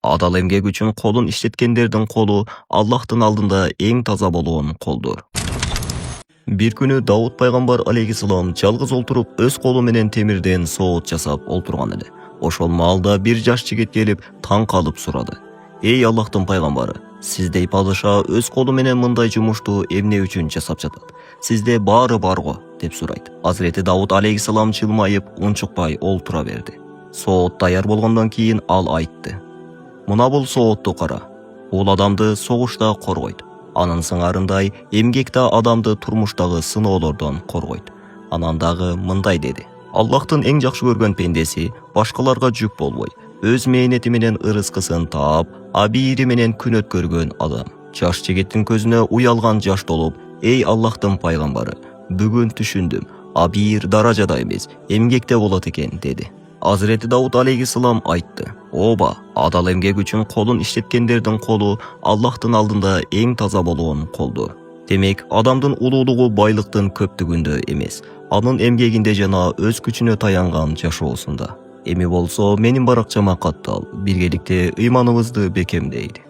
Adal emgek üçün kolun işletkendердин kolu Allah'tın aldında eң таза болгон koldur. Bir күнү Давуд пайгамбар алейхиссалам жалгыз олтуруп өз колу менен темирден соот жасап олтурган эле. Ошол маалда бир жаш жигит келип таң калып сурады. Эй Аллахтын пайгамбары, сиздей падыша өз колу менен мындай жумушту эмне үчүн жасап жатат? Сизде баары бар го, деп сурайт. Азирети Давуд алейхиссалам жылмайып, унчукпай олтура берди. Соот даяр болгондон кийин ал айтты. Мына бул соотту кара. Бул адамды согушта коргойт. Анын сыңарындай эмгек да адамды турмуштагы сыноолордон коргойт. Анан дагы мындай деди. Аллахтын эң жакшы көргөн пендеси башкаларга жүк болбой, өз мээнети менен ырыскысын таап, абийири менен күн өткөргөн адам. Жаш жигиттин көзүнө уялган жаш толуп, эй Аллахтын пайгамбары, бүгүн түшүндүм. Абийир даражада эмес, эмгекте болот экен, деди. Азирети Давуд алейхиссалам айтты. Оба, адал эмгек үчүн колун иштеткендердин колу Аллахтын алдында эң таза болгон колдур. Демек, адамдын улуулугу байлыктын көптүгүндө эмес, анын эмгегинде жана өз күчүнө таянган жашоосунда. Эми болсо менин баракчама каттал, биргеликте ыйманыбызды бекемдейли.